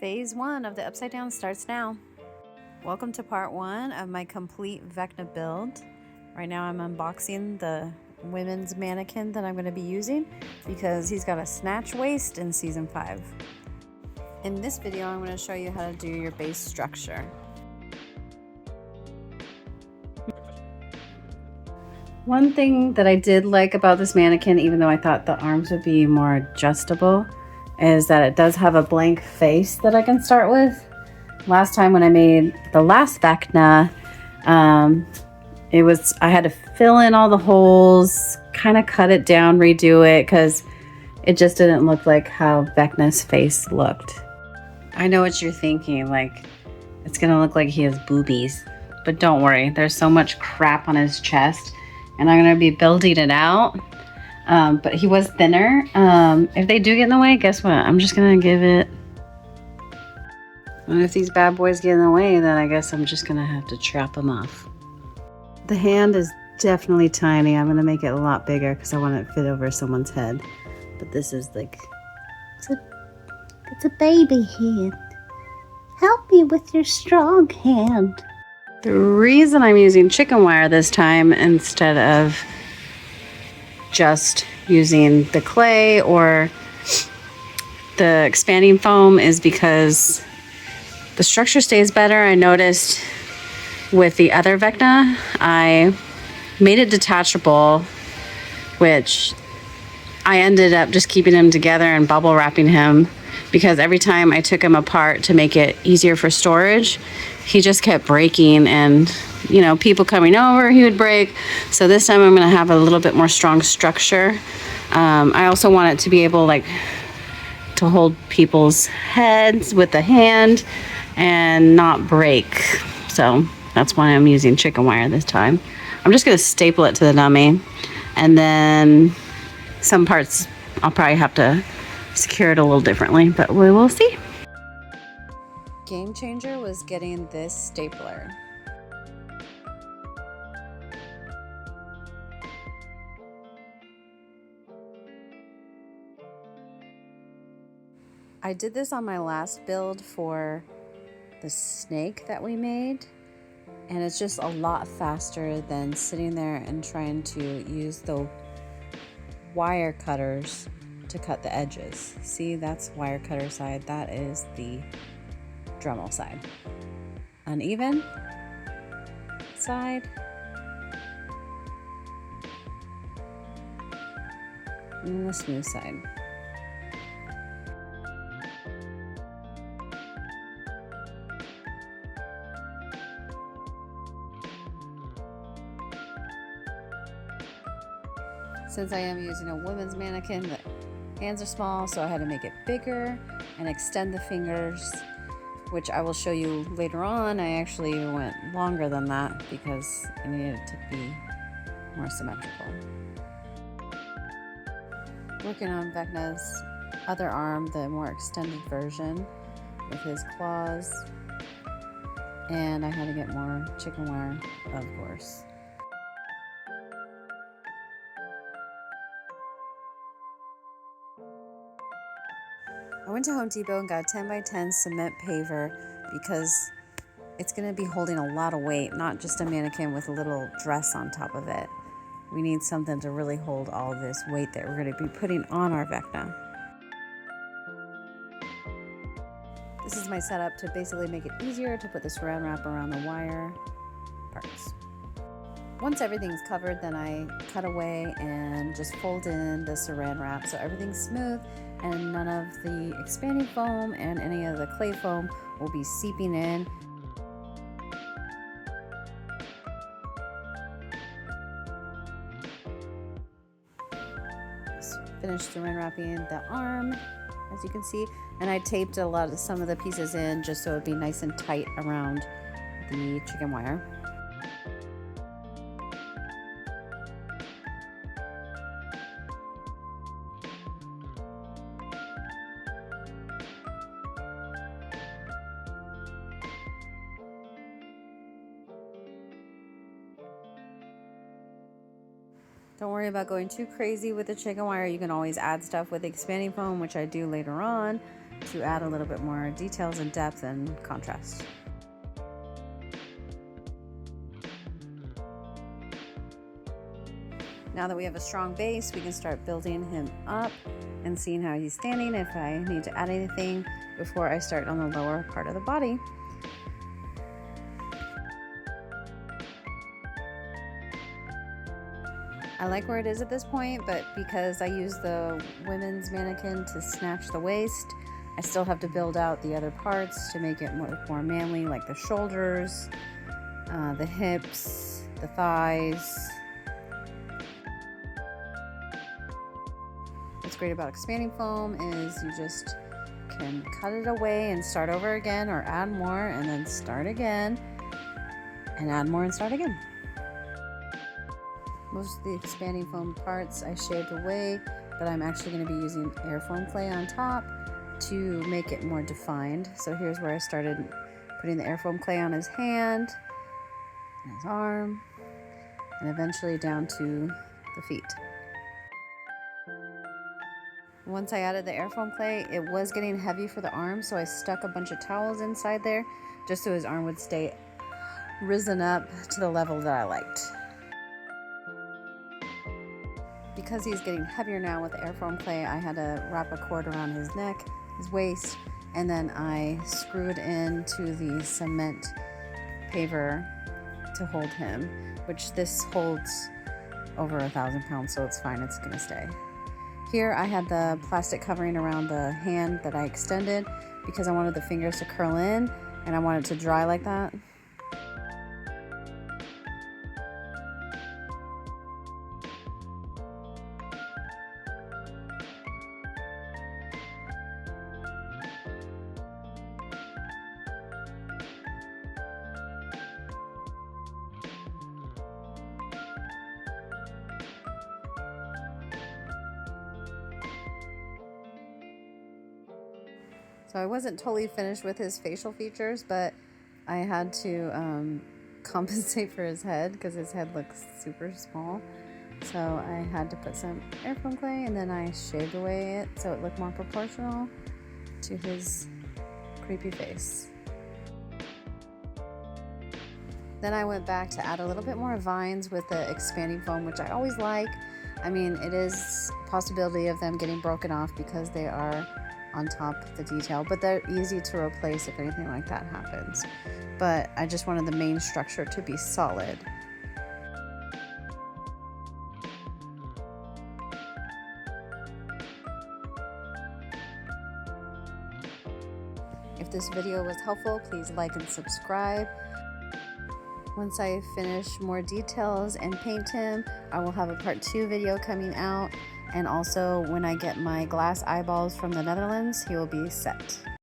Phase 1 of the upside down starts now. Welcome to part 1 of my complete Vecna build. Right now I'm unboxing the women's mannequin that I'm going to be using because he's got a snatch waist in season 5. In this video I'm going to show you how to do your base structure. One thing that I did like about this mannequin, even though I thought the arms would be more adjustable, is that it does have a blank face that I can start with. Last time when I made the last Vecna, I had to fill in all the holes, kind of cut it down, redo it, because it just didn't look like how Vecna's face looked. I know what you're thinking, like it's gonna look like he has boobies, but don't worry, there's so much crap on his chest and I'm gonna be building it out. But he was thinner. If they do get in the way, guess what? I'm just gonna give it. And if these bad boys get in the way, then I guess I'm just gonna have to trap them off. The hand is definitely tiny. I'm gonna make it a lot bigger because I want it to fit over someone's head. But this is like, it's a baby hand. Help me with your strong hand. The reason I'm using chicken wire this time instead of just using the clay or the expanding foam is because the structure stays better. I noticed with the other Vecna, I made it detachable, which I ended up just keeping him together and bubble wrapping him because every time I took him apart to make it easier for storage, he just kept breaking, and you know, people coming over, he would break. So this time I'm going to have a little bit more strong structure. I also want it to be able to hold people's heads with the hand and not break. So that's why I'm using chicken wire this time. I'm just going to staple it to the dummy, and then some parts I'll probably have to secure it a little differently, but we will see. Game changer was getting this stapler. I did this on my last build for the snake that we made, and it's just a lot faster than sitting there and trying to use the wire cutters to cut the edges. See, that's wire cutter side, that is the Dremel side. Uneven side, and the smooth side. Since I am using a women's mannequin, the hands are small, so I had to make it bigger and extend the fingers, which I will show you later on. I actually went longer than that because I needed it to be more symmetrical. Working on Vecna's other arm, the more extended version with his claws, and I had to get more chicken wire, of course. I went to Home Depot and got a 10 by 10 cement paver because it's going to be holding a lot of weight, not just a mannequin with a little dress on top of it. We need something to really hold all of this weight that we're going to be putting on our Vecna. This is my setup to basically make it easier to put the saran wrap around the wire parts. Once everything's covered, then I cut away and just fold in the saran wrap so everything's smooth and none of the expanding foam and any of the clay foam will be seeping in. Just finished saran wrapping the arm, as you can see, and I taped some of the pieces in just so it'd be nice and tight around the chicken wire. Don't worry about going too crazy with the chicken wire. You can always add stuff with expanding foam, which I do later on. to add a little bit more details and depth and contrast. Now that we have a strong base, we can start building him up and seeing how he's standing, if I need to add anything before I start on the lower part of the body. I like where it is at this point, but because I use the women's mannequin to snatch the waist, I still have to build out the other parts to make it more manly, like the shoulders, the hips, the thighs. What's great about expanding foam is you just can cut it away and start over again, or add more and then start again and add more and start again. Most of the expanding foam parts I shaved away, but I'm actually going to be using air foam clay on top to make it more defined. So here's where I started putting the air foam clay on his hand and his arm, and eventually down to the feet. Once I added the air foam clay, it was getting heavy for the arm, so I stuck a bunch of towels inside there just so his arm would stay risen up to the level that I liked. Because he's getting heavier now with the air foam clay, I had to wrap a cord around his neck, his waist, and then I screwed into the cement paver to hold him, which this holds over 1,000 pounds, so it's fine, it's gonna stay. Here I had the plastic covering around the hand that I extended because I wanted the fingers to curl in and I wanted it to dry like that. So I wasn't totally finished with his facial features, but I had to compensate for his head because his head looks super small. So I had to put some air foam clay and then I shaved away it so it looked more proportional to his creepy face. Then I went back to add a little bit more vines with the expanding foam, which I always like. I mean, it is a possibility of them getting broken off because they are on top of the detail, but they're easy to replace if anything like that happens. But I just wanted the main structure to be solid. If this video was helpful, please like and subscribe. Once I finish more details and paint him, I will have a part 2 video coming out. And also when I get my glass eyeballs from the Netherlands, he will be set.